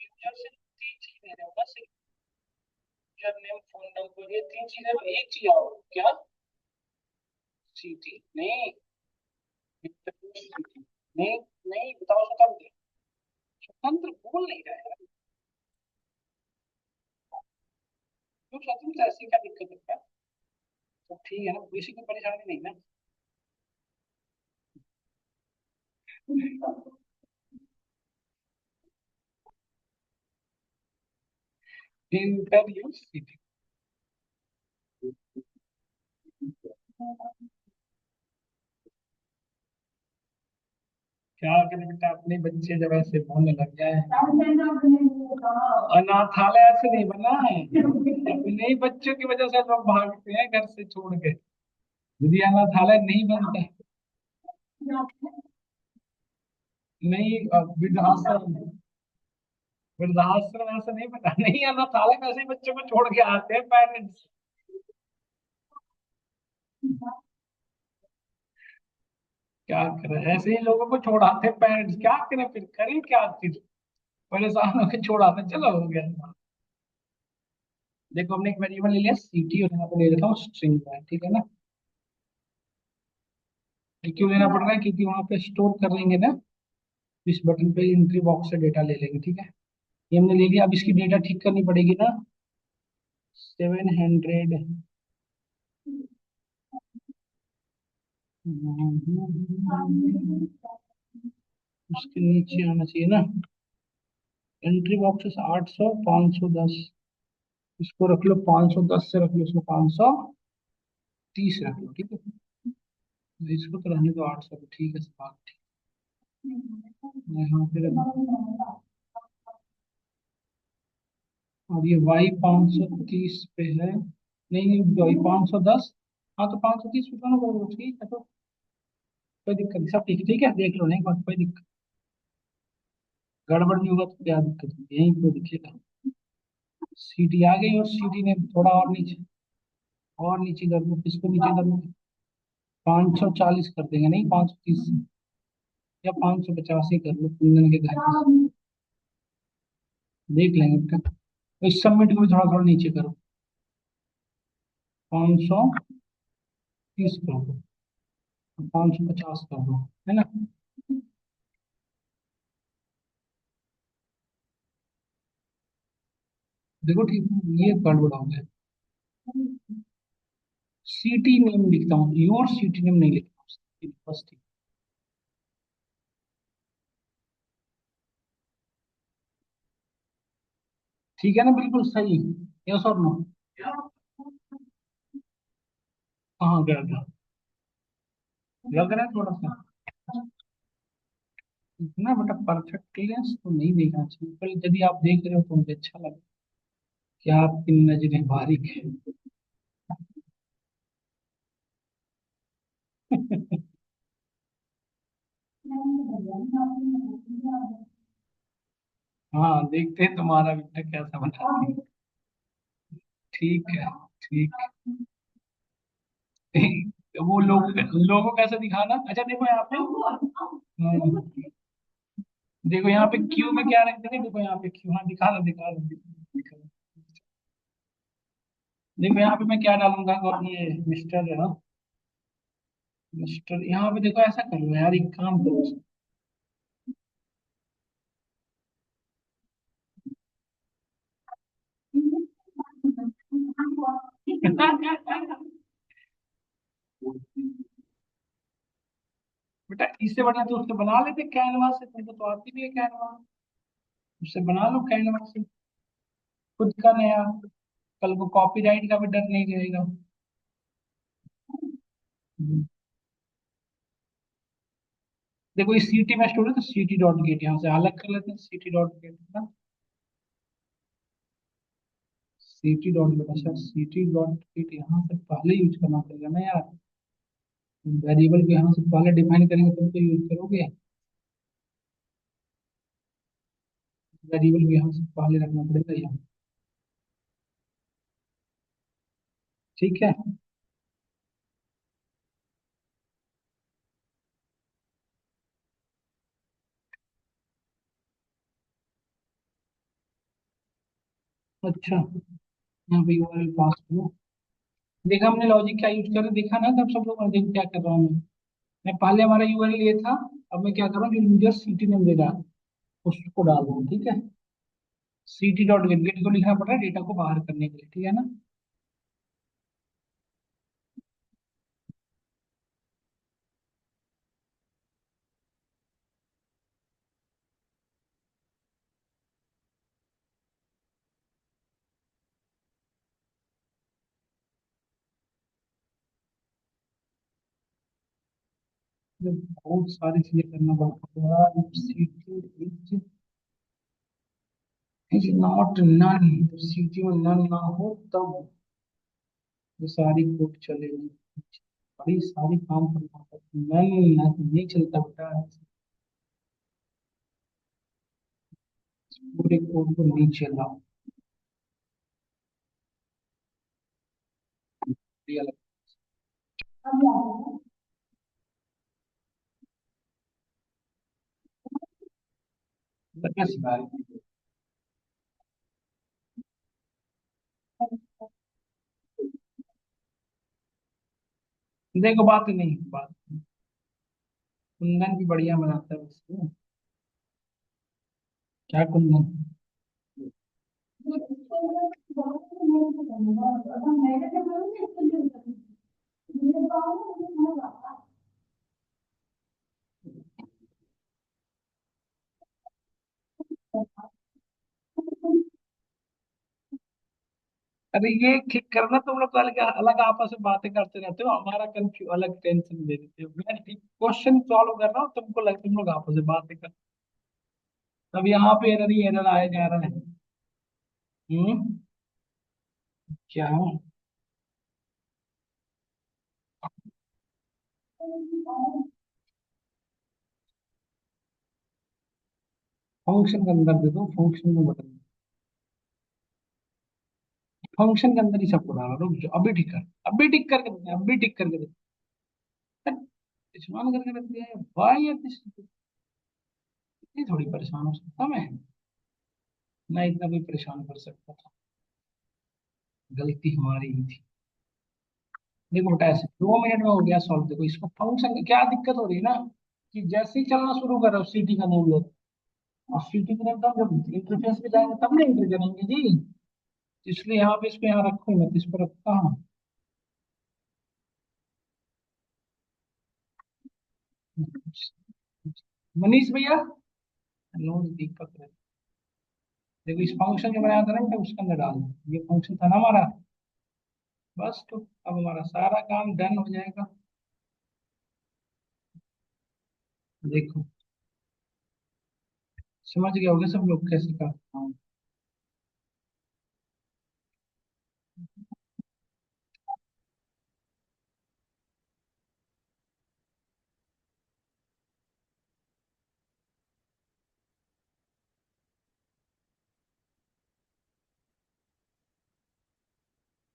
User से तीन चीज दे रहे हो बस, यूजर नेम फोन नंबर, ये तीन चीजें में एक चीज आओ क्या, सीटी नहीं, सीटी नहीं, नहीं बताओ स्वतंत्र, स्वतंत्र बोल नहीं रहा है। क्यों स्वतंत्र, ऐसी क्या दिक्कत है? तो ठीक है ना, किसी को परेशानी नहीं ना। इंटर यू सीटी। क्या करें बेटा, अपने बच्चे जब ऐसे बोलने लग जाए। अनाथालय ऐसे नहीं बना है, अपने ही बच्चों की वजह से लोग भागते हैं घर से छोड़ के। यदि अनाथालय नहीं बनता, नहीं वृद्धाश्रम, वृद्धाश्रम ऐसा नहीं बना, नहीं अनाथालय में ऐसे ही बच्चों को छोड़ के आते हैं पेरेंट्स। क्या करें, ऐसे ही लोगों को छोड़ाते हैं पेरेंट्स, क्या करें फिर, करें क्या फिर, परेशान होकर छोड़ाते, चलो हो गया। देखो हमने एक वेरिएबल ले लिया सीटी और यहाँ पे ले लेता हूँ स्ट्रिंग में, ठीक है ना। ये क्यों लेना पड़ रहा है, क्योंकि वहां पे स्टोर कर लेंगे ना, इस बटन पे एंट्री बॉक्स से डेटा ले लेंगे, ठीक है। ये हमने ले लिया, अब इसकी डेटा ठीक करनी पड़ेगी ना। 700, उसके नीचे आना चाहिए ना, एंट्री बॉक्सेस 800, 510, इसको रख लो 510 से रख लो, इसको 530 रख लो, ठीक है। इसको तो रहने दो 800, ठीक है बात ठीक है। यहाँ पे और ये वाई 530 पे है, नहीं नहीं वाई 510, हाँ तो 530 पे दोनों करोगे, ठीक है, तो कोई दिक्कत नहीं, सब ठीक, ठीक है, देख लो, नहीं बात कोई दिक्कत, गड़बड़ नहीं होगा तो क्या दिक्कत होगी, यहीं पे दिखेगा। सीटी आ गई, और सीटी ने थोड़ा और नीचे कर लो, किसको नीचे कर लो, 540 कर देंगे, नहीं 530 या 550 ही कर लो, कुंदन के घर की। देख लेंगे फिर। तो इस सबमिट को भी थोड़ा थोड़ा नीचे करो, 530 कर दो, 550 कर दो, है ना। देखो ठीक, ये गड़बड़ हो गया। सिटी नेम लिखता हूँ, योर सिटी नेम नहीं लिखता हूँ, बस ठीक। ठीक है ना, बिल्कुल सही, यस और नो। हाँ गया गया, लग रहा है थोड़ा सा, इतना बेटा परफेक्टनेस तो नहीं देखना चाहिए, पर यदि आप देख रहे हो तो मुझे अच्छा लगा कि आपकी नजरें बारीक है। हाँ देखते हैं तुम्हारा बेटा कैसा बनाती है। ठीक है, ठीक है। वो लोगों कैसे दिखाना, अच्छा देखो यहाँ पे, देखो यहाँ पे क्यू में क्या रख देंगे, देखो यहाँ पे क्यू, हाँ दिखा लो। देखो यहाँ पे मैं क्या डालूंगा, और ये मिस्टर है ना, मिस्टर, यहाँ पे देखो ऐसा करो यार, एक काम करो। बेटा इससे बढ़िया तो उससे बना लेते कैनवा से, तुमको तो आती भी है कैनवा, उससे बना लो कैनवा से, खुद का नया, कल को कॉपीराइट का भी डर नहीं रहेगा। हम्म। देखो इस सीटी में स्टोर है, तो सीटी डॉट गेट यहाँ से अलग कर लेते हैं, सीटी डॉट गेट ना, सीटी डॉट गेट, अच्छा सीटी डॉट गेट यहाँ से पहले यूज करना पड़ेगा ना यार, वेरिएबल को यहाँ से पहले डिफाइन करेंगे तब तो यूज करोगे, वेरिएबल को यहाँ से पहले रखना पड़ेगा यहाँ, ठीक है। अच्छा, यहाँ पे यूआरएल पास करो। देखा हमने लॉजिक क्या यूज कर देखा ना, तब सब लोग देखो क्या कर रहा हूँ मैं पहले हमारा यूआरएल ये था। अब मैं क्या कर रहा हूँ, जो यूजर सिटी नेम दे रहा है उसको डाल रहा हूँ, ठीक है। सीटी डॉट गेट, गेट को लिखना पड़ रहा है डेटा को बाहर करने के लिए, ठीक है ना। तो बहुत सारी चीजें करना पड़ता है। सीटी इज नॉट नन, सीटी में नन ना हो तब ये सारी कोड चलेगी। बड़ी सारी काम करना पड़ता है, नन ना तो नहीं चलता बेटा। पूरे कोड को नीचे लाओ, ये अलग लगना सिखा रही है। देखो बात नहीं, बात कुंदन भी बढ़िया बनाता है उसको। क्या कुंदन? अरे ये क्लिक करना, तुम लोग तो अलग अलग आपस में बातें करते रहते हो, हमारा कंफ्यू अलग टेंशन दे देते हो। मैं क्वेश्चन सॉल्व कर रहा हूँ, तुमको लग तुम लोग आपस में बातें कर। अब यहाँ पे एरर ही एरर आया जा रहा है। हम्म। क्या? फंक्शन के अंदर दे दो, फंक्शन में बदल। फंक्शन के अंदर ही सबको डालो, रुक जाओ अभी ठीक कर। अभी ठीक करके देते हैं, अभी ठीक करके देते हैं। परेशान करके रख दिया है भाई, ये इतनी थोड़ी परेशान हो सकता मैं। ना इतना भी परेशान कर सकता था। गलती हमारी ही थी। देखो बेटा ऐसे 2 मिनट में हो गया सॉल्व। देखो इसको फंक्शन की क्या दिक्कत हो रही है ना, कि जैसे ही चलना शुरू करो सिटी का नेम लो, और सिटी का नेम तो हम जब इंटरफेस पे जाएंगे तब ना एंटर करेंगे जी। इसलिए यहाँ पे इसको यहाँ रखो, मैं तो इसको रखता हूँ। मनीष भैया, नोट दीपक रहे। देखो इस फंक्शन जो बनाया था ना बेटा, उसके अंदर डाल दो। ये फंक्शन था ना हमारा। बस तो अब हमारा सारा काम डन हो जाएगा। देखो समझ गए होगे सब लोग कैसे करता हूँ।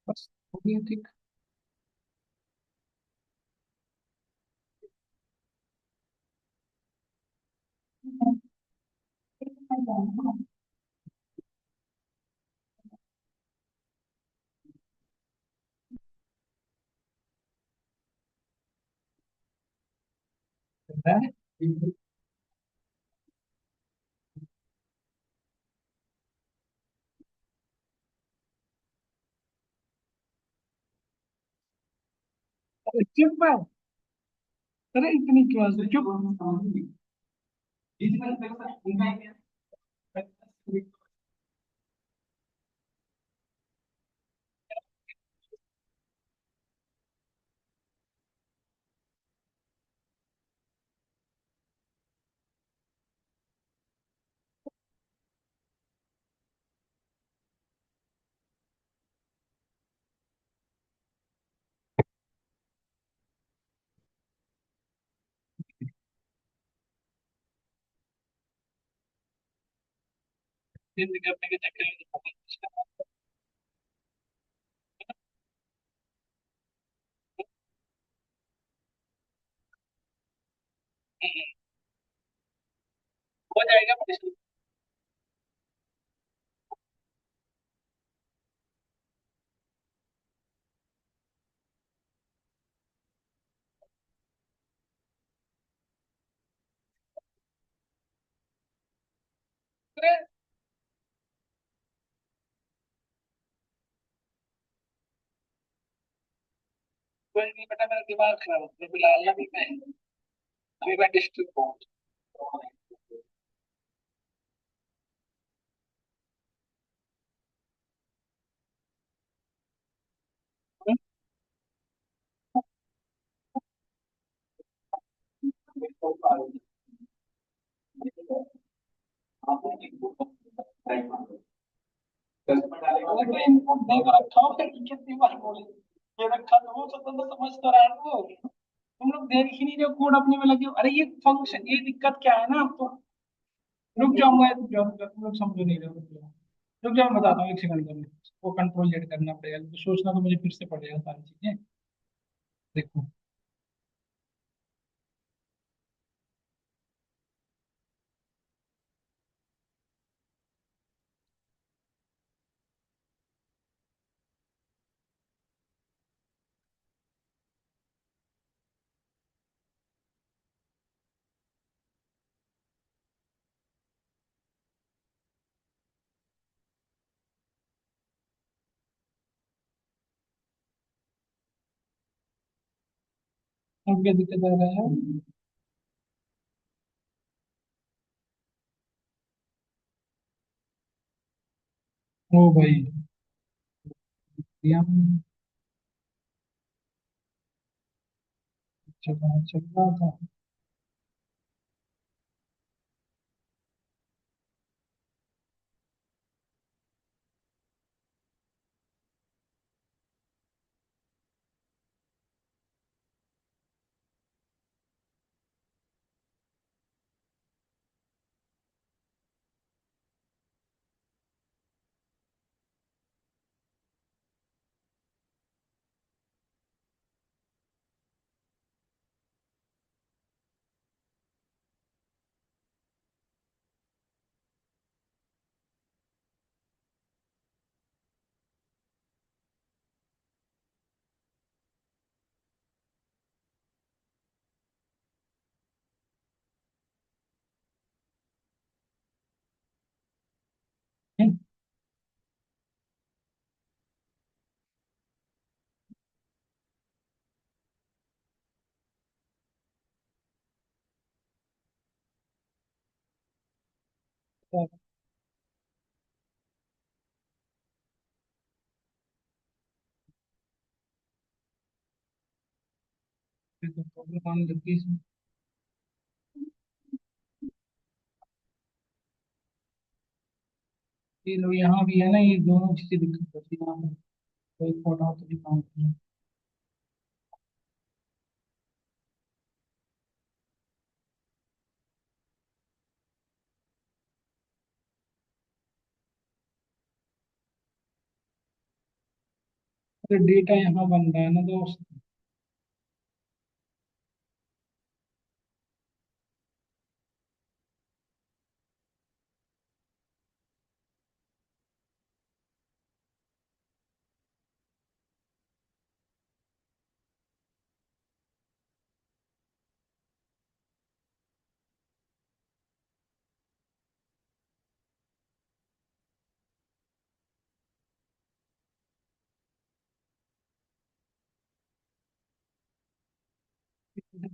बस हो गया ठीक। है? अरे चुप है। अरे इतनी क्यों चुप? चेंज करने के चक्कर में हो जाएगा। कोई नहीं बेटा, मेरा दिमाग खराब हो गया फिलहाल, अभी मैं डिस्ट्रिक्ट पहुंच। देख रखा हूँ, फिर कितनी बार बोले ये रखा तो वो तो समझ तो रहा है वो। तुम लोग देख ही नहीं रहे हो, कोड अपने में लगे हो। अरे ये फंक्शन, ये दिक्कत क्या है ना आपको। रुक जाऊंगा, रुक जाओ, तुम लोग समझो नहीं रहे हो, रुक जाओ मैं बताता हूँ, एक सेकंड में। वो कंट्रोल जेड करना पड़ेगा, तो सोचना तो मुझे फिर से पड़ेगा सारी चीजें। देखो, अब क्या दिक्कत आ रहा है। ओ भाई, ये हम चल रहा था। प्रॉब्लम आने लग गई इसमें। ये लो, यहाँ भी है ना, ये दोनों चीजें दिक्कत होती है यहाँ पे। कोई फोटो तो भी काम करना। अरे डेटा यहाँ बन रहा है ना दोस्त।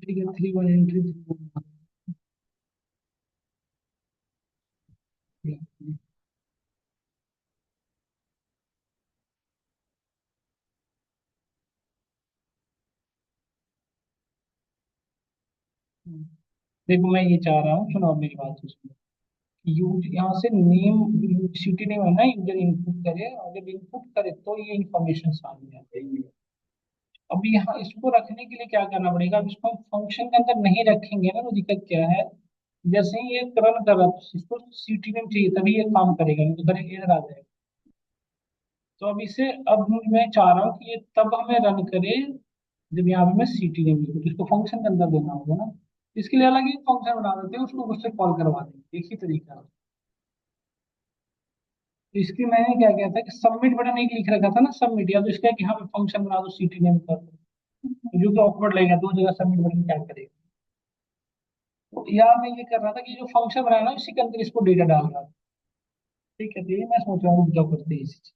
ठीक है, 3 1 एंट्री। देखो, मैं ये चाह रहा हूँ, सुनो अब मेरी बात तो सुनो। यूज यहाँ से नेम, सिटी नेम है ना, यूजर इनपुट करे, और जब इनपुट करे तो ये इंफॉर्मेशन सामने आएगी। अभी यहाँ इसको रखने के लिए क्या करना पड़ेगा, अब इसको हम फंक्शन के अंदर नहीं रखेंगे ना, तो दिक्कत क्या है। जैसे ही ये रन कर रहा है, तो इसको सिटी नेम चाहिए तभी ये काम करेगा, नहीं तो फिर एरर आ जाएगा। तो अब इसे, अब मैं चाह रहा हूँ कि ये तब हमें रन करे जब यहाँ पे मैं सिटी नेम लिखूँ, इसको फंक्शन के अंदर देना होगा ना। इसके लिए अलग ही फंक्शन बना देते हैं, उसको उससे कॉल करवा देंगे, एक ही तरीका है। तो इसके मैंने क्या किया था कि सबमिट बटन एक लिख रखा था ना, सबमिट, या तो इसका कि यहाँ पे फंक्शन बना दो सिटी नेम कर दो। तो जो कि ऑकवर्ड लगेगा, दो जगह सबमिट बटन क्या करेगा। तो यहाँ मैं ये कर रहा था कि जो फंक्शन बनाया ना, इसी के अंदर इसको डेटा डाल रहा था। ठीक है, तो ये मैं सोच रहा हूँ रुक करते हैं इसी चीज़।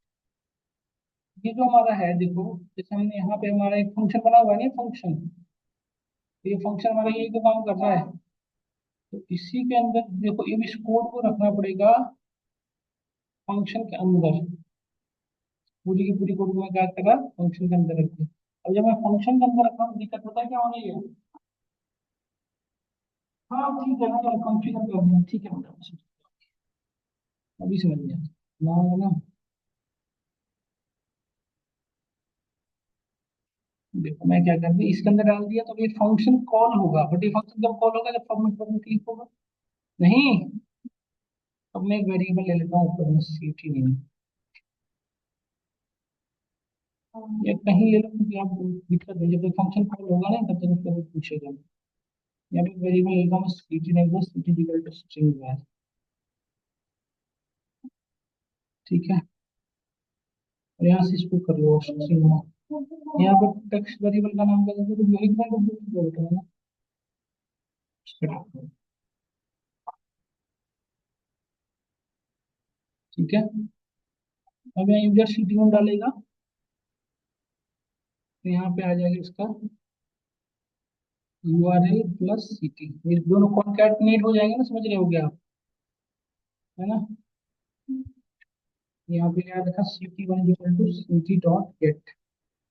ये जो हमारा है देखो, जैसे हमने यहाँ पे हमारा एक फंक्शन बना हुआ है ना, फंक्शन। तो ये फंक्शन हमारा यही तो काम कर रहा है। तो इसी के अंदर देखो, अब इस कोड को रखना पड़ेगा फंक्शन के अंदर। पूरी की पूरी कोड को मैं क्या करा, फंक्शन के अंदर रख दिया। अब जब मैं फंक्शन के अंदर रखा हूँ, दिक्कत पता है क्या होनी है। हाँ ठीक है ना, चलो कॉन्फ़िगर कर दिया, ठीक है बेटा। अभी समझ गया ना, है ना। देखो मैं क्या कर दिया, इसके अंदर डाल दिया, तो ये फंक्शन कॉल होगा, बट ये फंक्शन कब कॉल होगा, जब फॉर्मेट पर क्लिक होगा। नहीं, अब मैं एक वेरिएबल ले लेता हूँ ऊपर में, सीट ही नहीं। या कहीं ले लो, क्योंकि आप दिक्कत है, जब फंक्शन कॉल होगा ना तब तक उसको पूछेगा। यहाँ पे वेरिएबल लेगा मैं, सीट नहीं, बस सीट इक्वल टू स्ट्रिंग है। ठीक है, और यहाँ से इसको कर लो स्ट्रिंग में। यहाँ पर टेक्स्ट वेरिएबल का नाम क्या देते, तो एक बार बोलते हैं ना। ठीक है, अब यहाँ यूजर सीटी में डालेगा, तो यहाँ पे आ जाएगा इसका URL प्लस सीटी, ये दोनों कॉन्कैटनेट हो जाएंगे ना, समझ रहे हो गया आप, है ना। यहाँ पे क्या लिखा, CT1 इक्वल टू सीटी डॉट गेट।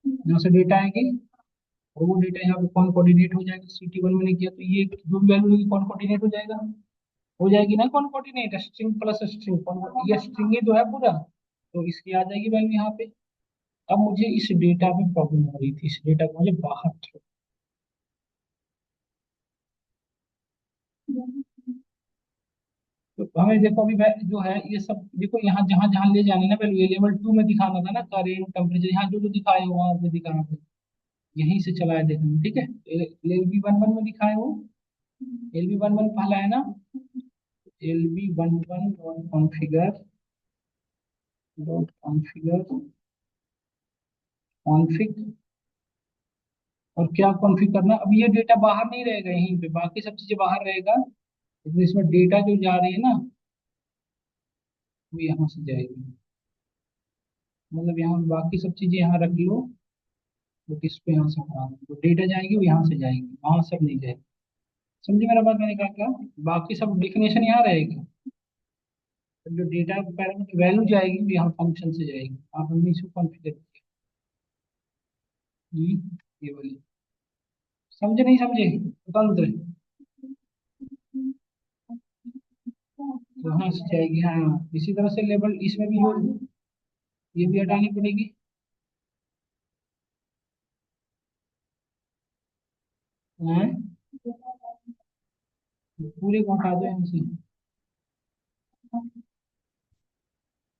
यहाँ से डेटा आएगी, और वो डेटा यहाँ पे कौन कोऑर्डिनेट हो जाएगा, CT1 मैंने किया, तो ये जो भी वैल्यू होगी कौन कोऑर्डिनेट हो जाएगा, हो जाएगी ना कौन कोऑर्डिनेट, स्ट्रिंग प्लस स्ट्रिंग, ये स्ट्रिंग ही तो है पूरा, तो इसकी आ जाएगी वैल्यू यहाँ पे। अब मुझे इस डेटा में प्रॉब्लम हो रही थी, इस डेटा को मुझे बाहर तो हमें देखो अभी जो है ये सब देखो, यहाँ जहां जहां ले जाने ना, पहले ये लेवल 2 में दिखाना था ना, करेंट टेम्परेचर, यहाँ जो जो दिखाए हो वहां पे दिखाना था। यहीं से चलाया देखना, ठीक है। LB11 में दिखाए हो, LB11 पहला है ना, LB11 डॉट कॉन्फ़िगर कॉन्फ़िग, और क्या कॉन्फ़िग करना, अब ये डेटा बाहर नहीं रहेगा, यहीं पे बाकी सब चीजें बाहर रहेगा, लेकिन इसमें डेटा जो जा रही है ना, वो यहाँ से जाएगी। मतलब यहाँ बाकी सब चीजें यहाँ रख लो, वो किस पे यहाँ से हटा दो, तो डेटा जाएगी वो यहाँ से जाएगी, वहां सब नहीं जाएगी। समझे मेरा बात, मैंने कहा क्या, बाकी सब डिफिनेशन यहाँ रहेगा, तो जो डेटा पैरामीटर वैल्यू जाएगी वो यहाँ फंक्शन से जाएगी, आप हमने इसको कॉन्फ़िगर किया। ये वाली, समझे नहीं समझे, स्वतंत्र वहां से जाएगी, हाँ इसी तरह से लेबल इसमें भी हो, ये भी हटानी पड़ेगी। हाँ, पूरे को हटा दो यहाँ से,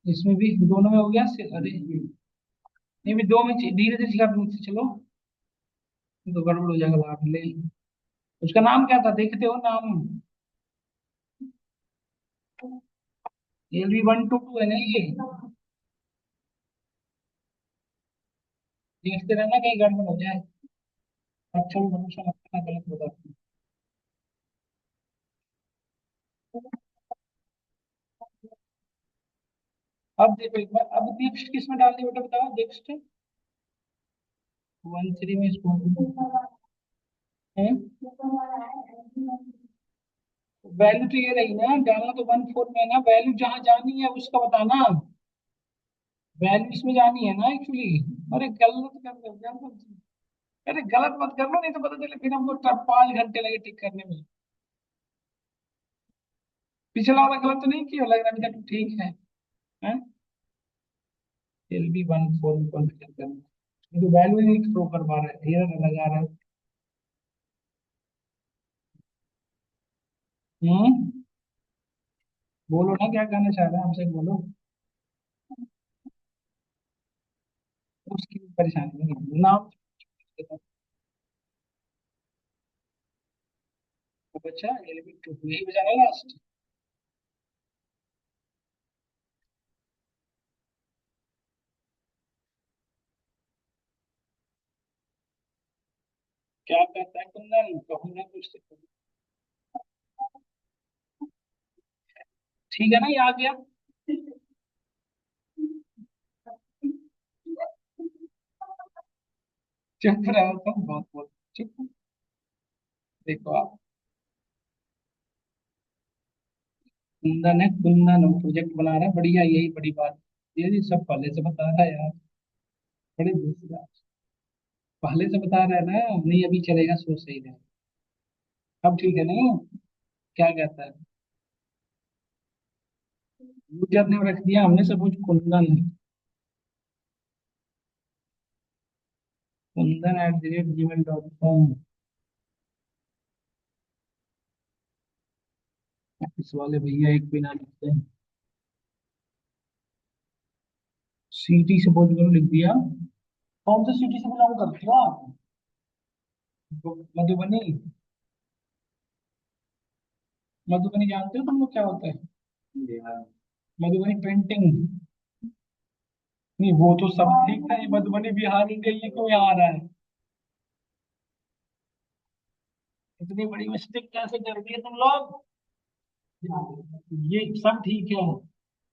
इसमें भी दोनों में हो गया अरे नहीं भी दो में धीरे धीरे सिखा से चलो, नहीं तो गड़बड़ हो जाएगा लाभ ले। उसका नाम क्या था, देखते हो नाम, LB122 है ना ये, देखते रहना कहीं गड़बड़ हो जाए। अच्छा भरोसा मत करना, गलत होगा। अब देखो एक बार, अब नेक्स्ट किस में डालनी है बेटा बताओ, नेक्स्ट 13 में इसको है, वैल्यू तो ये रही ना, डालना तो 14 में है ना, वैल्यू जहां जानी है उसका बताना, वैल्यू इसमें जानी है ना एक्चुअली। अरे गलत कर दो, गलत, अरे गलत मत कर लो, नहीं तो पता चले फिर हमको 5 घंटे लगे टिक करने में। पिछला वाला गलत तो नहीं किया लग रहा है, अभी तक तो ठीक है। LB14 में कॉन्फ़िगर करना, ये तो वैल्यू नहीं थ्रो कर पा रहा है, एरर लगा रहा है। हम्म, बोलो ना क्या कहना चाह रहे हैं, हमसे बोलो। उसकी भी परेशानी नहीं है, नाम तो बच्चा LB2 यही बजाना लास्ट। क्या कहता है कुंदन, कहूँ ना कुछ तो। ठीक है ना, ये आ गया। चुप रहो तुम, बहुत बहुत चुप। देखो आप, कुंदन है, कुंदन प्रोजेक्ट बना रहा है, बढ़िया, यही बड़ी बात। ये सब पहले से बता रहा है यार, बड़े दूसरा, पहले से बता रहा है ना, नहीं अभी चलेगा, सोच सही है। अब ठीक है नहीं? क्या कहता है? यूजर ने रख दिया हमने सब कुछ कुंदन, कुंदन@gmail.com। इस वाले भैया एक बिना लिखते हैं, सिटी से बोल करो, लिख दिया। कौन सी सिटी से बिलोंग करते हो आप? मधुबनी? मधुबनी जानते हो तुम लोग क्या होता है? मधुबनी पेंटिंग? नहीं वो तो सब ठीक है, ये मधुबनी बिहार में गई है, क्यों यहाँ आ रहा है? इतनी बड़ी मिस्टेक कैसे कर दी है तुम लोग? ये सब ठीक है,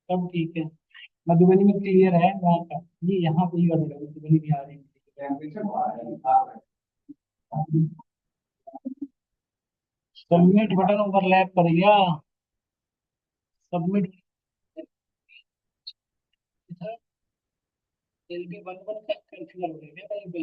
सब ठीक है। मधुबनी में क्लियर है वहाँ का, ये यहाँ पे ही गड़बड़ है, मधुबनी बिहार है। सबमिट बटन ओवरलैप कर गया। सबमिट LB वन वन का कंफ्यूजन हो गया कहीं पे।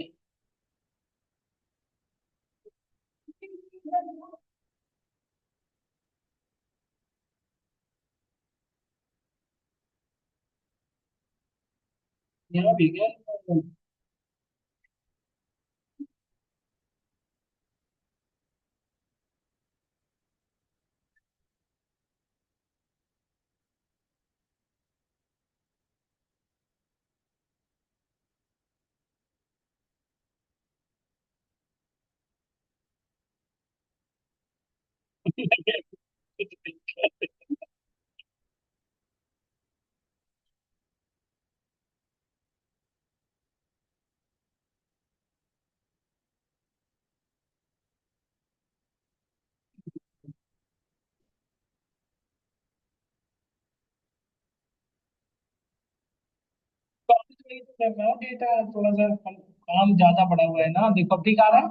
यहाँ भी क्या? डेटा थोड़ा सा काम ज्यादा पड़ा हुआ है ना, देखो अब ठीक आ रहा है।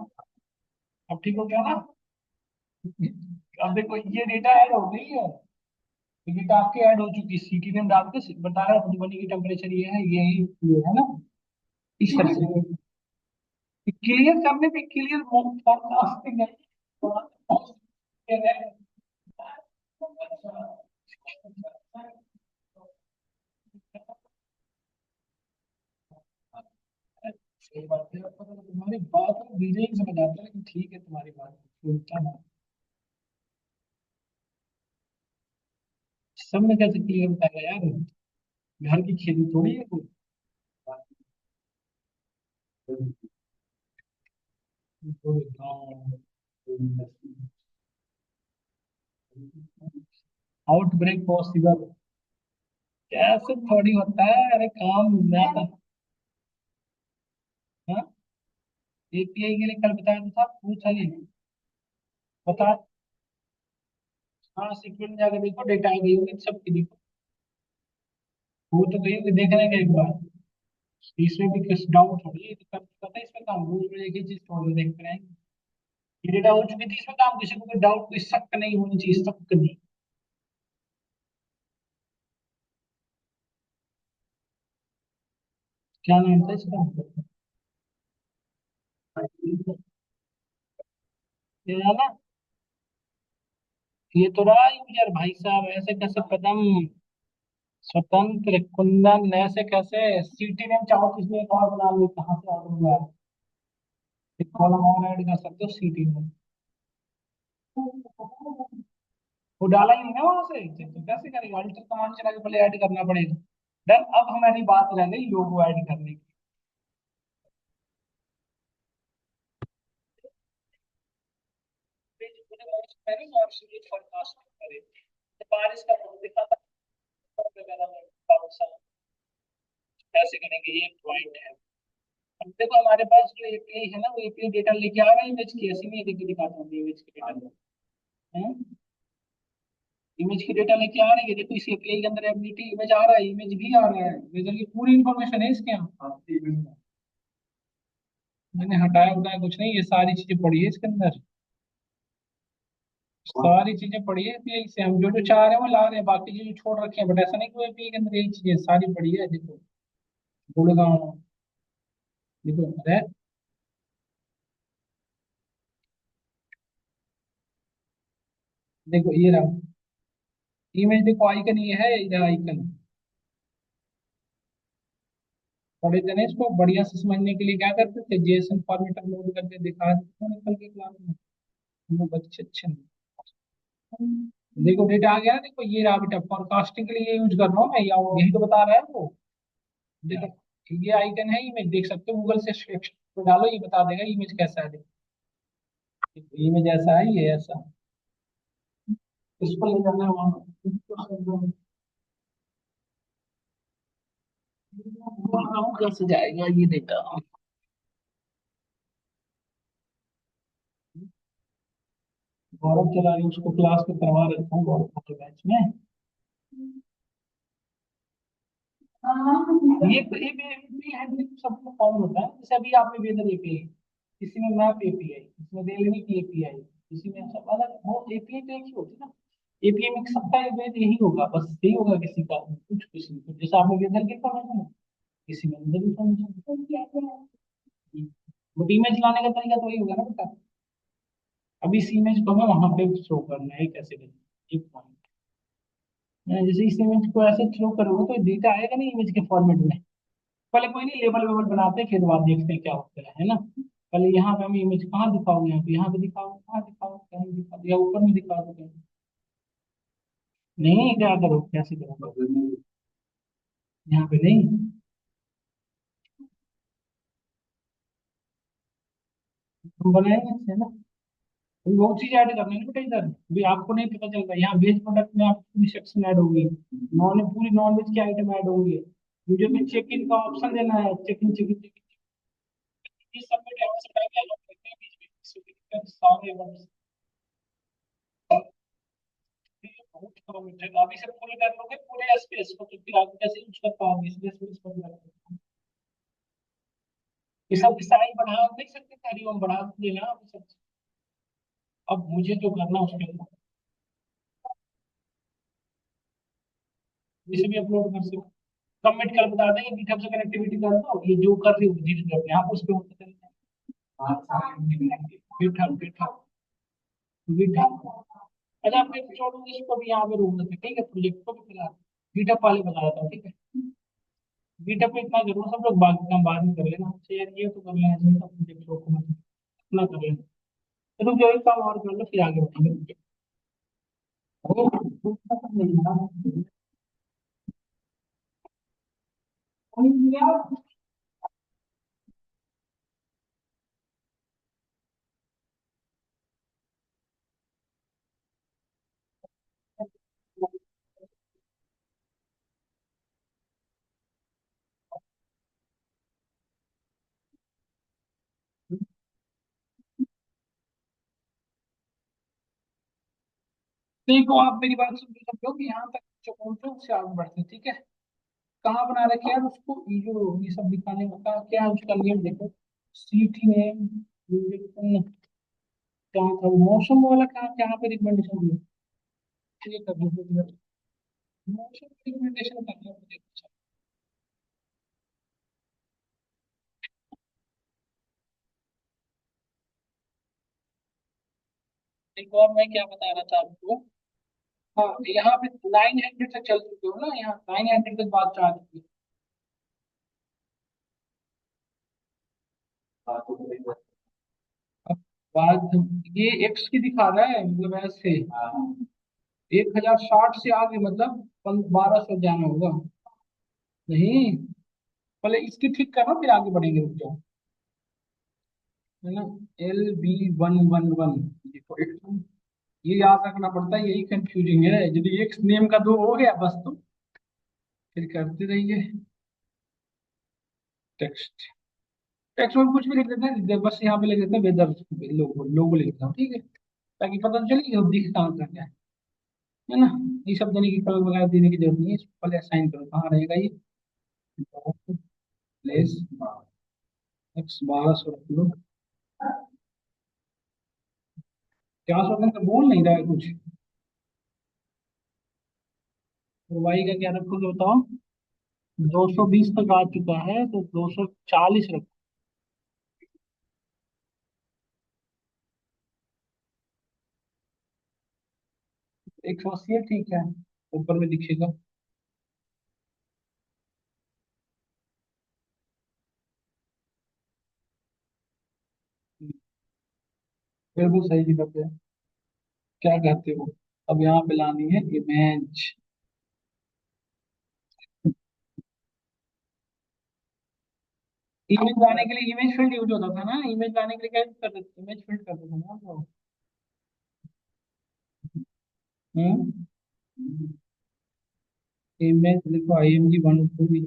अब ठीक हो गया ना? अब देखो ये डेटा ऐड हो गई है, ये डेटा आपके ऐड हो चुकी है, सिटी नेम डाल के बता रहा है मधुबनी की टेम्परेचर ये है, ये है ना, इस तरह से क्लियर करने पे क्लियर फोरकास्टिंग है। सही बात है, तुम्हारी बात मुझे ही समझ आता है, लेकिन ठीक है तुम्हारी बात सुनता हूँ। सब में कैसे क्लियर बताएगा यार, घर की खेती थोड़ी है कोई। Outbreak possible? कैसे थोड़ी होता है, अरे काम मैं API के लिए कल बताया तो था, पूछा नहीं, बता। हाँ सीक्वेंस में जाकर देखो, डेटा आ गई होगी सबकी, देखो वो तो गई होगी, देखने का एक बार। इसमें भी कुछ डाउट हो रही है तो पता है इसमें काम रोज रोज एक ही चीज थोड़ा देखते रहेंगे। ये डेटा हो चुकी थी इसमें काम, किसी को कोई डाउट, कोई शक नहीं होनी चाहिए, शक नहीं। क्या नाम था इसका? ये है ना, ये तो रहा यूजर भाई साहब, ऐसे कैसे कदम? स्वतंत्र कुंदन ऐसे कैसे? सिटी नेम चाहो तो इसमें एक और बना लो, कहाँ से ऑर्डर हुआ है, एक कॉलम और ऐड कर सकते हो सिटी नेम। वो डाला ही नहीं ना वहां से, तो कैसे करेगा? अल्टर कमांड चला के पहले ऐड करना पड़ेगा। डन, अब हमारी बात रह गई लोगो ऐड करने की। पेज पूरे मॉइस्ट करें और सीधे फोरकास्ट करें, तो बारिश का फोटो दिखा था वगैरह में, कैसे करेंगे, ये पॉइंट है। अब देखो हमारे पास जो एपीआई है ना, वो एपीआई डेटा लेके आ रहा है इमेज की, ऐसे नहीं देखिए दिखाता हूँ इमेज की डेटा है, इमेज की डेटा लेके आ रही है, देखो इस एपीआई के अंदर एबिलिटी इमेज आ रहा है, इमेज भी आ रहा है, वेदर की पूरी इंफॉर्मेशन है इसके यहाँ। मैंने हटाया उठाया कुछ नहीं, ये सारी चीजें पड़ी है इसके अंदर। सारी चीजें पड़ी है एपीआई से, हम जो जो चाह रहे हैं वो ला रहे हैं, बाकी चीजें छोड़ रखे हैं, बट ऐसा नहीं कि एपीआई के अंदर यही चीजें सारी पड़ी है। देखो गुड़गांव, देखो अरे, देखो ये रहा इमेज, देखो आइकन ये है, इधर आइकन। बड़े जने इसको बढ़िया से समझने के लिए क्या करते थे, जेएसएन फॉर्मेट अपलोड करके दिखा देते थे निकल के क्लास में। हम लोग बच्चे अच्छे नहीं। देखो डेटा आ गया ना, देखो ये रहा बेटा, फोरकास्टिंग के लिए यूज कर रहा हूँ मैं, या यही तो बता रहा है वो। देखो ये आइकन है, इमेज देख सकते हो, गूगल से तो डालो, ये बता देगा इमेज कैसा है। देखो इमेज ऐसा है, ये ऐसा, इस पर ले जाना है वहां, वहां कैसे जाएगा ये डेटा। गौरव चला रही, उसको क्लास में करवा रखा हूँ गौरव के बैच में। ये हैंडलिंग सबको कॉमन होता है, जैसे अभी आपने वेदर एपीआई, किसी में मैप एपीआई, इसमें रेलवे की एपीआई, किसी में सब अलग, वो एपीआई तो एक ही होती है ना। एपीआई में सबका एक वेद यही होगा, बस यही होगा, किसी का कुछ किसी में जैसे आपने वेदर की इन्फॉर्मेशन है, किसी में वेदर इन्फॉर्मेशन। बट इमेज लाने का तरीका तो वही होगा ना बेटा। अभी इस इमेज को हमें वहां पे शो करना है, कैसे करना है, एक पॉइंट। जैसे इस इमेज को ऐसे थ्रो करोगे तो डेटा आएगा नहीं इमेज के फॉर्मेट में। पहले कोई नहीं, लेबल वेबल बनाते हैं, फिर बाद देखते हैं क्या होता है ना। पहले यहाँ पे हम इमेज कहाँ दिखाओगे, यहाँ पे दिखाओ, कहाँ दिखाओ, कहीं दिखाओ, या ऊपर में दिखा दो कहीं। नहीं, क्या करो, कैसे करो, यहाँ पे नहीं। हम बनाएंगे इससे ना, अभी बहुत चीज ऐड करनी है ना बेटा इधर, अभी आपको नहीं पता चल रहा है, यहाँ वेज प्रोडक्ट में आपकी पूरी सेक्शन ऐड होगी, नॉन पूरी नॉन वेज की आइटम ऐड होंगे, मुझे में चेक इन का ऑप्शन देना है, check in check in check in, ये सब में क्या से टाइप अलग करते हैं बीच में, सारे वर्ड्स बहुत कम है, अभी से पूरे कर लोगे पूरे स्पेस को, तो फिर आगे कैसे यूज कर पाओगे, इसलिए स्पेस पर ये सब साइज बढ़ा देख सकते हैं, हरिओम बढ़ा देना आप सब। अब मुझे जो करना है उसके अंदर इसे भी अपलोड कर सकते, कमेंट कर बता देंगे, गिटहब से कनेक्टिविटी कर दो, ये जो कर रही हो धीरे धीरे अपने आप उस पर होता चलेगा। गिटहब गिटहब गिटहब, अच्छा आपने छोड़ूंगी इसको भी यहाँ पे रोक देते, ठीक है, प्रोजेक्ट को भी फिलहाल गिटहब वाले बता रहा था, ठीक है। गिटहब पे इतना जरूर, सब लोग बाकी काम बाद में कर लेना, शेयर ये तो कर लेना चाहिए, सब प्रोजेक्ट को मत इतना कर लेना। तो तुम जो एक काम और कर लो, फिर आगे बढ़ेंगे। देखो आप मेरी बात सुन के समझो कि यहाँ तक जो पहुंचो उससे आगे बढ़ते हैं, ठीक है। कहाँ बना रखे यार उसको, ये जो ये सब दिखाने का क्या है, उसका नियम देखो, सीटी नेम, कहाँ था वो मौसम वाला, कहाँ कहाँ पे रिकमेंडेशन दिया, ये कर दो मौसम रिकमेंडेशन करना देखो। एक और मैं क्या बता रहा था आपको, हाँ यहाँ पे 900 तक चल चुके हो ना, यहाँ 900 तक बात चाह चुकी है। अब बात, ये एक्स की दिखा रहा है, मतलब ऐसे 1060 से आगे, मतलब 1200 जाना होगा। नहीं, पहले इसकी ठीक करना फिर आगे बढ़ेंगे, रुक जाओ, है ना। LB111, देखो ये याद रखना पड़ता है, यही कंफ्यूजिंग है, यदि एक नेम का दो हो गया बस, तो फिर करते रहिए। टेक्स्ट, टेक्स्ट में कुछ भी लिख देते हैं, बस यहाँ पे लिख देते हैं वेदर, लोगो लोगो लिख देता हूँ, ठीक है, ताकि पता तो चले कि वो दिख कहाँ का है ना। ये सब देने की, कलर वगैरह देने की जरूरत नहीं है, इसको पहले असाइन करो, कहाँ रहेगा ये, प्लेस, एक्स 1200 रख लो। क्या सोचना तो बोल नहीं रहा है कुछ। और वाई का क्या रखोगे बताओ। 220 तक आ चुका है तो 240 रखो। 180 है, ठीक है, ऊपर में दिखेगा। बिल्कुल सही जगह पे है। क्या कहते हो। अब यहाँ पे लानी है इमेज। इमेज लाने के लिए इमेज फील्ड यूज होता था ना, इमेज लाने के लिए क्या यूज करते थे, इमेज फील्ड करते थे ना हम लोग। हम्म। इमेज देखो, IMG 1 2 भी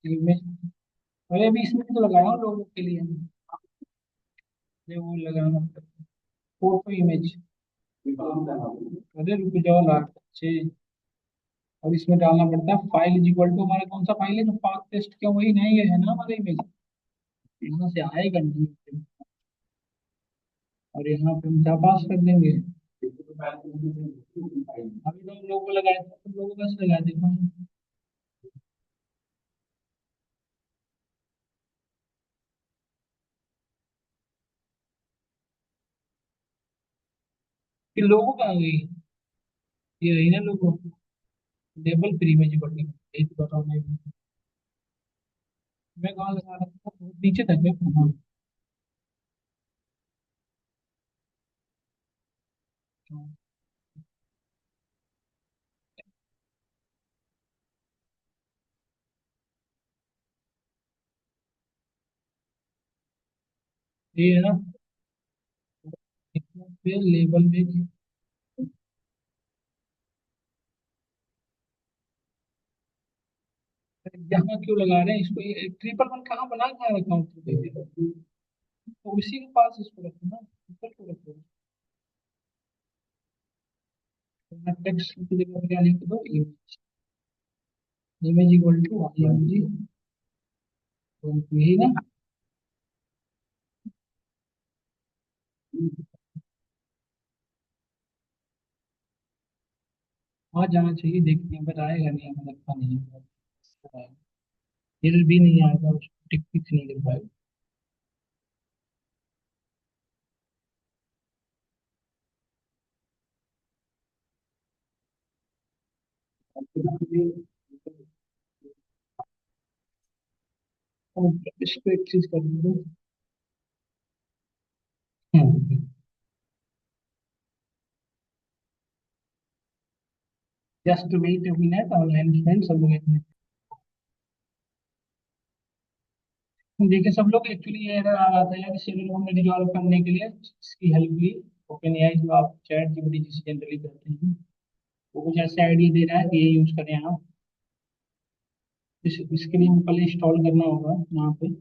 इमेज। अरे अभी इसमें तो लगाया हूँ लोगों के लिए। ये वो लगाना, फोटो इमेज। अरे रुक जाओ लाट अच्छे। और इसमें डालना पड़ता है फाइल इज इक्वल टू, हमारा कौन सा फाइल है जो पाथ टेस्ट किया वही नहीं, ये है ना हमारा इमेज। यहाँ से आएगा नहीं। और यहाँ पे हम क्या पास कर देंगे। अभी तो हम लोगों को लगाए थे, तुम लोगों को कैसे लगाए देखो। कि लोगों कहाँ गई। ये रही ना लोगों। लेबल फ्री में जी बटी एक बताओ नहीं। मैं कहाँ लगा रहा था, नीचे तक है। हाँ। ये है ना। फिर लेबल में यहाँ क्यों लगा रहे हैं इसको, ये ट्रिपल वन कहाँ बना कहाँ रखा हूँ तो उसी के पास इसको रखो ना, ऊपर क्यों रखो। तो टेक्स्ट की जगह पे क्या लिख दो, image. Image equal to IMG, तो यही ना। वहाँ जाना चाहिए, देखते हैं, बट आएगा नहीं, हमें लगता नहीं है। फिर भी नहीं आएगा, उसको टिक टिक नहीं कर पाएगा। और इसको एक चीज कर दो। Just wait a minute, online friend सब लोग देखिए, सब लोग एक्चुअली ये एरर आ रहा था यार, सीरियल हमने रिजॉल्व करने के लिए इसकी हेल्प ली। ओपन एआई जो आप चैट जीपीटी जिसे जनरली करते हैं, वो कुछ ऐसे आइडिया दे रहा है कि ये यूज करें आप। इसके लिए हमें पहले इंस्टॉल करना होगा यहाँ पे।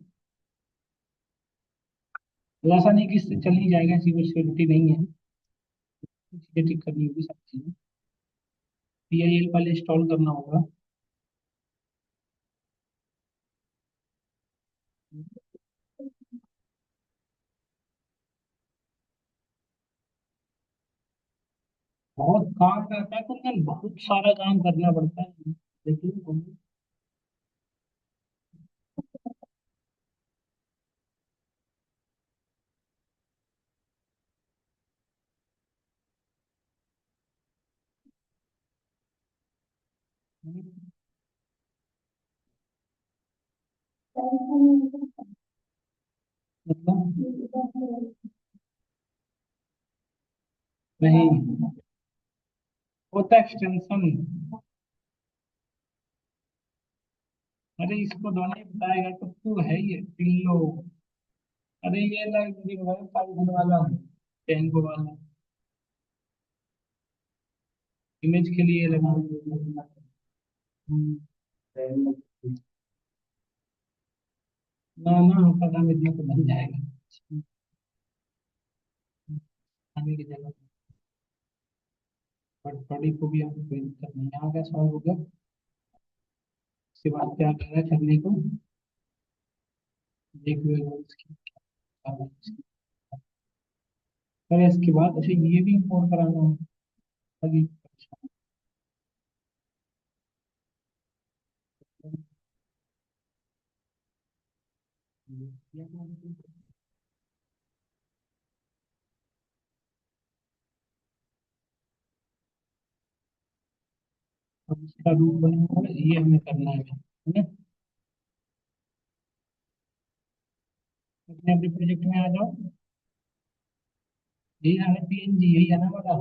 तो ऐसा नहीं कि इससे चल ही जाएगा, ऐसी कोई सिक्योरिटी नहीं है। चीजें ठीक करनी होगी सब चीजें। PIL पहले इंस्टॉल करना होगा। बहुत काम करता है कुंदन, बहुत सारा काम करना पड़ता है। लेकिन मतलब नहीं होता एक्सटेंशन। अरे इसको दो नहीं बताएगा तो तू है ये पिल्लो। अरे ये लग मुझे बताया पाइथन वाला, टेंगो वाला, इमेज के लिए लगा। हम्म, ना ना पता में इतना तो बन जाएगा। आने की जगह। बट बड़ी को भी हमको कोई दिक्कत नहीं है, आ गया सॉल्व हो गया। उसके बाद क्या कर रहा है करने को। देख लो एक बार इसकी क्या है इसकी। फिर इसके बाद अच्छा ये भी इंपोर्ट कराना है अभी। अच्छा, ये अब इसका रूप बना हुआ है, ये हमें करना है ना। अपने अपने प्रोजेक्ट में आ जाओ। यही है ना पीएनजी, यही है ना हमारा।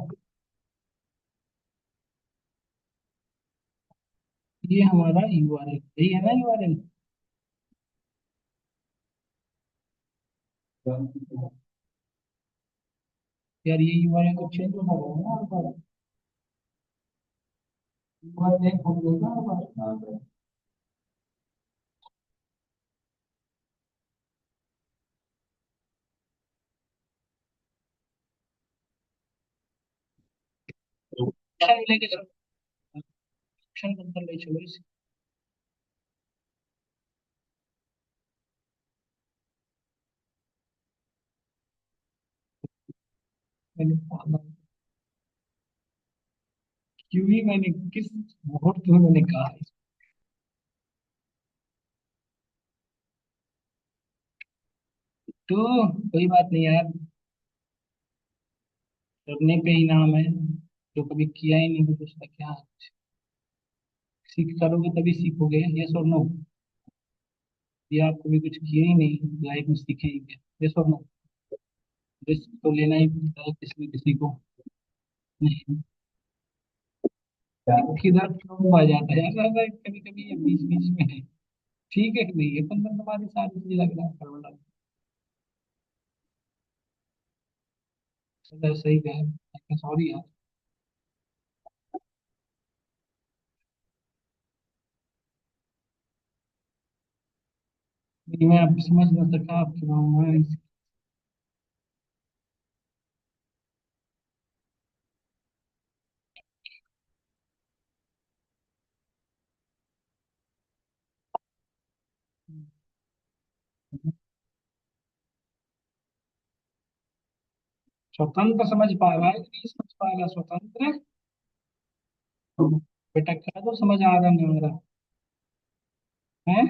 ये हमारा यूआरएल, यही है ना यूआरएल। यार ये यूआरएल तो चेंज होना होगा ना हर बार। यूआरएल हो जाएगा हर बार। ऑप्शन लेके चलो, ऑप्शन के अंदर ले चलो इसे। मैंने क्यों ही मैंने किस मुहूर्त में मैंने कहा है। तो कोई बात नहीं यार, करने पे इनाम है। जो कभी किया ही नहीं तो उसका क्या है? सीख करोगे तभी सीखोगे, ये और नो। ये आप कभी कुछ किए ही नहीं लाइफ में, सीखेंगे ये और नो। रिस्क तो लेना ही पड़ता है किसी न किसी को। नहीं, किधर फ्लो आ जाता है ऐसा कभी कभी, ये बीच बीच में है। ठीक है कि नहीं, ये बंधन तुम्हारी सारी चीज लग रहा है करवटा। सही कहे, सॉरी यार। लेकिन मैं अब समझ ना सका आपकी भावना स्वतंत्र समझ पा रहा है कि नहीं समझ पा रहा स्वतंत्र। बेटा क्या तो समझ आ रहा नहीं मेरा है।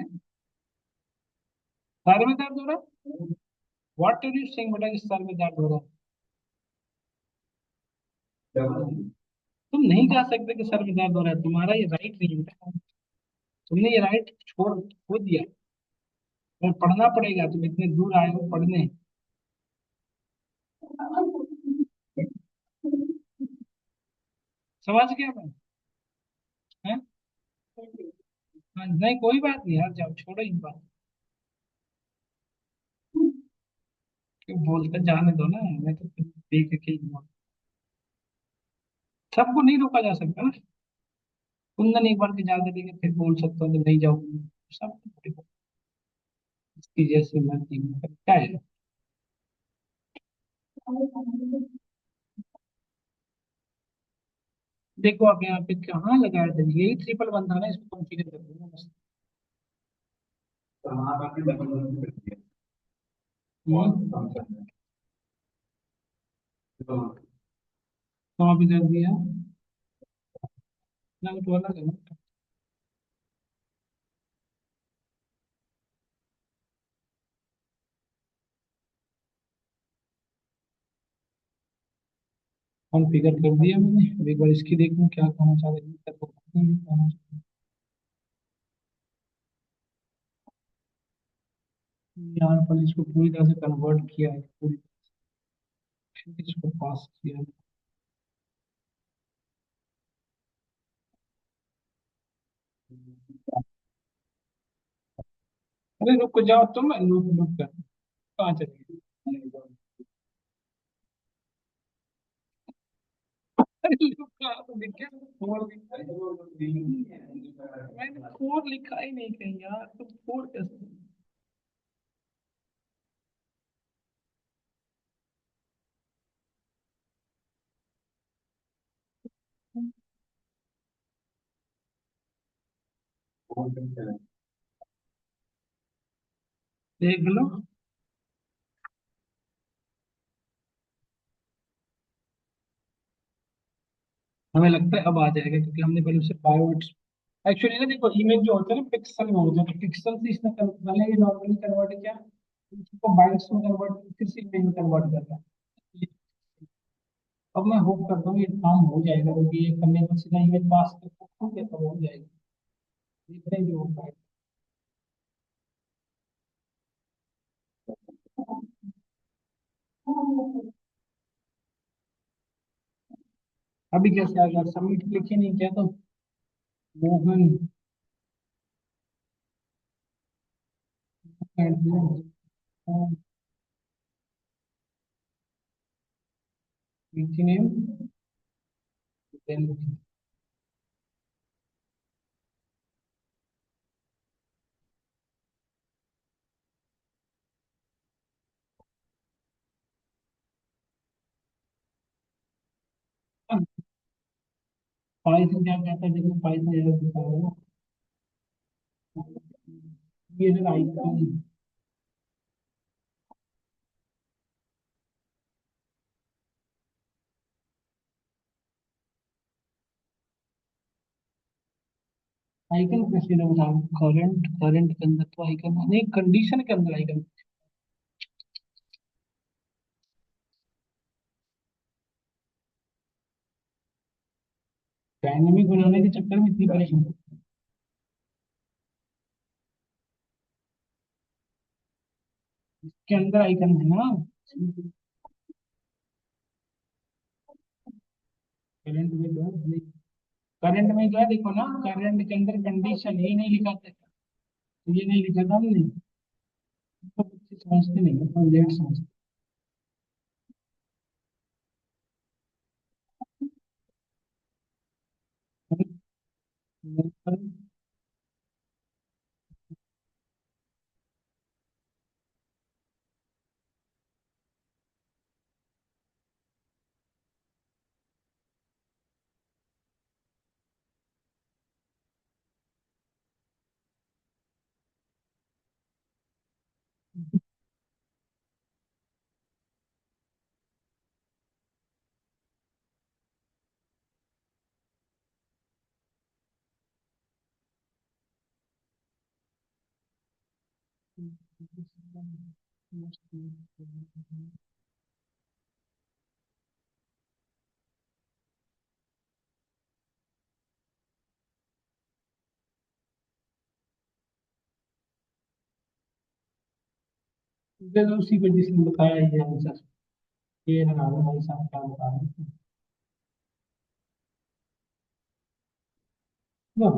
सर में दर्द हो रहा है। व्हाट आर यू सेइंग बेटा कि सर में दर्द हो रहा है। तुम नहीं कह सकते कि सर में दर्द हो रहा है, तुम्हारा ये राइट नहीं है बेटा। तुमने ये राइट छोड़ खो दिया। तुम्हें पढ़ना पड़ेगा, तुम इतने दूर आए हो पढ़ने। समझ गया मैं। हैं? हाँ, नहीं कोई बात नहीं यार, जाओ छोड़ो इस बात। क्यों बोलते जाने दो ना, मैं तो देख के ही बोल। सबको नहीं रोका जा सकता ना। कुंदन एक बार के जाके देखे फिर बोल सकता हूँ कि नहीं जाओ। सब इसकी जैसे मर्जी क्या है। देखो आप यहाँ पे कहाँ लगाया था, यही ट्रिपल वन था ना, इसको कॉन्फ़िगर कर दूंगा बस। हम्म, कहाँ भी कर दिया ना, वो तो अलग है ना। कॉन्फ़िगर कर दिया मैंने, अब एक बार इसकी देखूं क्या कहना चाह रही है। यहाँ पर इसको पूरी तरह से कन्वर्ट किया है, पूरी तरह से इसको पास किया है। अरे रुक जाओ तुम, लूप लूप कर कहाँ चले गए? अरे लूप कहाँ तो दिख गया, फोर लिखा है। मैंने फोर लिखा ही नहीं कहीं यार, तो फोर कैसे। देख लो। हमें लगता है अब आ जाएगा क्योंकि हमने पहले उसे बायोट्स। एक्चुअली ना देखो, इमेज जो होता है ना पिक्सल में होता है, तो पिक्सल से इसने पहले ये नॉर्मली कन्वर्ट किया, उसको बाइट्स में कन्वर्ट, फिर से इमेज में कन्वर्ट कर रहा है। अब मैं होप करता हूँ ये काम हो जाएगा, क्योंकि ये करने पर सीधा इमेज पास करता हूँ तो हो जाएगा। देखते हैं जो होता है। अभी कैसे आएगा, सबमिट लिखे नहीं क्या तो। मोहन नेम, पाइथन क्या कहता है, देखो पाइथन एरर दिखा रहा है ना। ये जो आइकन, आइकन कैसे ना बताओ, करंट करंट के अंदर तो आइकन नहीं, कंडीशन के अंदर आइकन। डायनेमिक बनाने के चक्कर में इतनी परेशानी। इसके अंदर आइकन है ना। करंट में जो है, करंट में जो है देखो ना, करंट के अंदर कंडीशन ही नहीं लिखा था, तो ये नहीं लिखा था हमने, तो बच्चे समझते नहीं, तो लेट समझते। उसी को जिसने बताया ये आंसर, ये है राहुल भाई साहब क्या बता रहे हैं ना।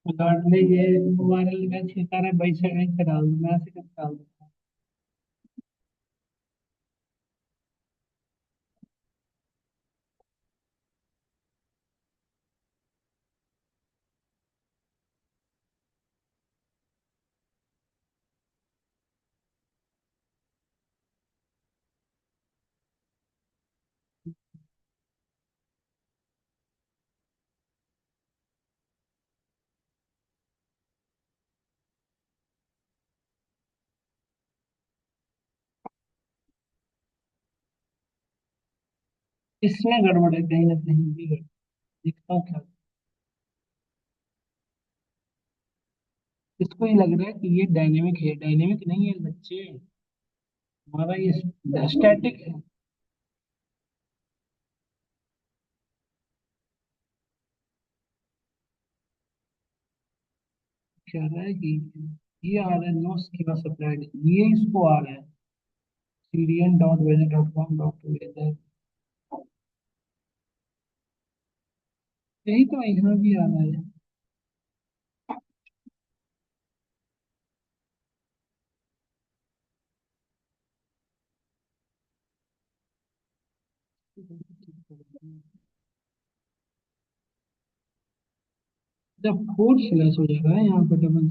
गाड़ने ये वायरल का छिड़का रहे, पैसे नहीं चढ़ा दूं मैं, ऐसे कैसे डाल दूं। इसमें गड़बड़ है कहीं ना कहीं भी गड़बड़, दिखता क्या। इसको ही लग रहा है कि ये डायनेमिक है, डायनेमिक नहीं है बच्चे, हमारा ये स्टैटिक है। कह रहा है कि ये आ रहा है, नो स्कीमा सप्लाइड, ये इसको आ रहा है, Syrian dot weather dot com dot weather, यही तो यहाँ भी आ रहा है। जब फोर्थ स्लैश हो जाएगा यहाँ पे डबल।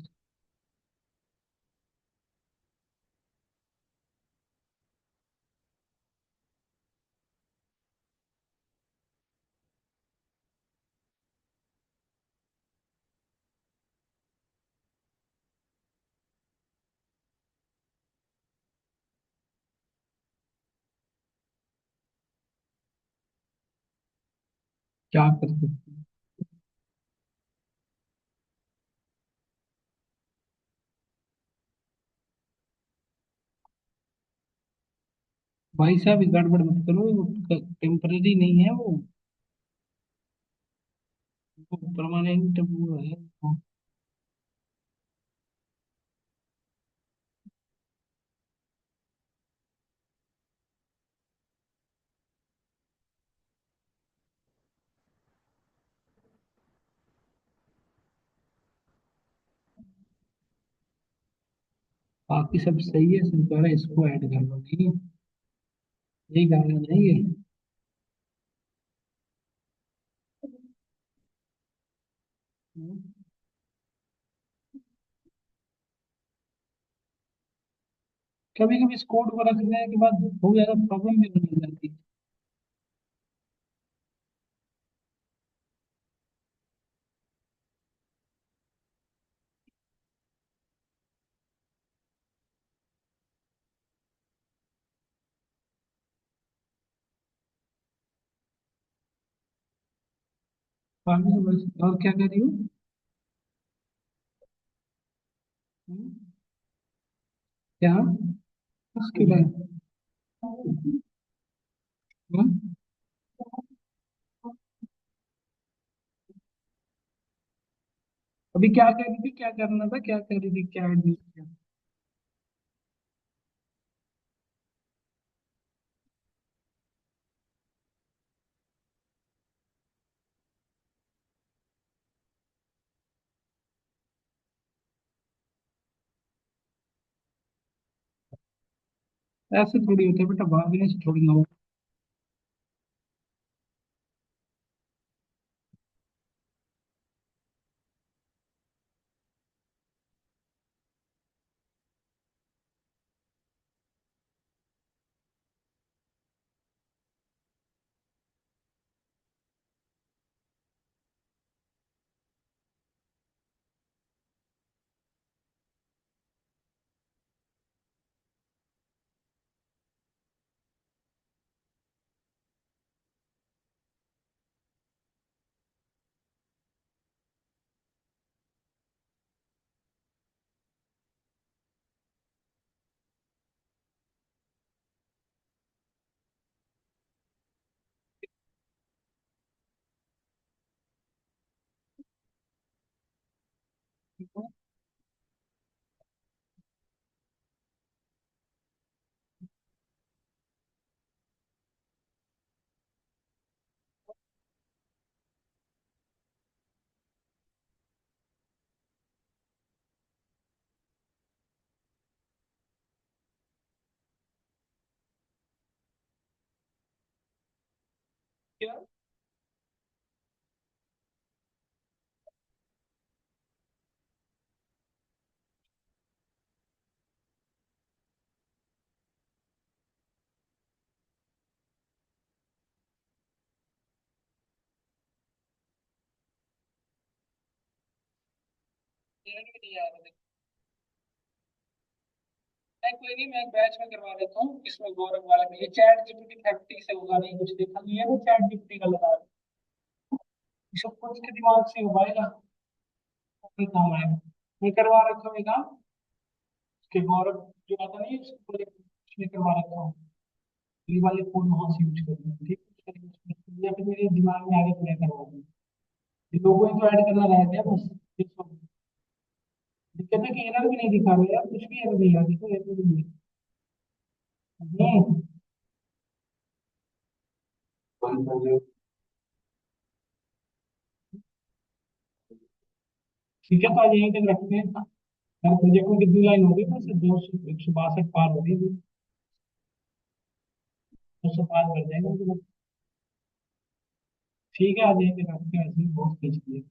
क्या कर सकते हैं। भाई साहब गड़बड़ मत करो, वो टेम्पररी नहीं है वो परमानेंट वो है। बाकी सब सही है, सिर्फ कह रहा है इसको ऐड कर लो, ठीक है। यही गाना नहीं है। कभी कभी इस कोड को रखने के बाद बहुत ज्यादा प्रॉब्लम भी होने लग जाती है। बाकी तो बस, और क्या कर रही हो? हम्म, क्या? उसके बाद हम्म, अभी क्या कह रही थी, क्या करना था, क्या कह रही थी, क्या एडमिट किया? ऐसे थोड़ी होता है बेटा, भागने से थोड़ी ना हो। क्या? यार भी नहीं आ रहा है। मैं कोई नहीं, मैं बैच में करवा देता हूँ, इसमें गौरव वाला में ये चैट जीपीटी 30 से होगा नहीं, कुछ देखा नहीं है वो चैट जीपीटी का लगा है। ये सब कुछ के दिमाग से हो पाएगा, कोई काम आएगा। मैं करवा रखा हूँ ये काम, उसके गौरव जो आता नहीं है उसको उसने करवा रखा हूँ। ये वाले फोन वहां से यूज करूंगा, ठीक है, या फिर मेरे दिमाग में आ गया तो मैं करवा दूंगा। ये लोगों ही तो ऐड करना रह गया बस। ये सब दिक्कत है कि एरर भी नहीं दिखा रहा यार, कुछ भी एरर नहीं आ, देखो एरर भी नहीं। हम्म। ठीक है, तो आज यहीं तक रखते हैं। हर प्रोजेक्ट में कितनी लाइन होगी, वैसे 262 पार हो गई। 200 पार कर जाएगा तो। ठीक है, आज यहीं तक रखते हैं, ऐसे ही बहुत खींच लिया।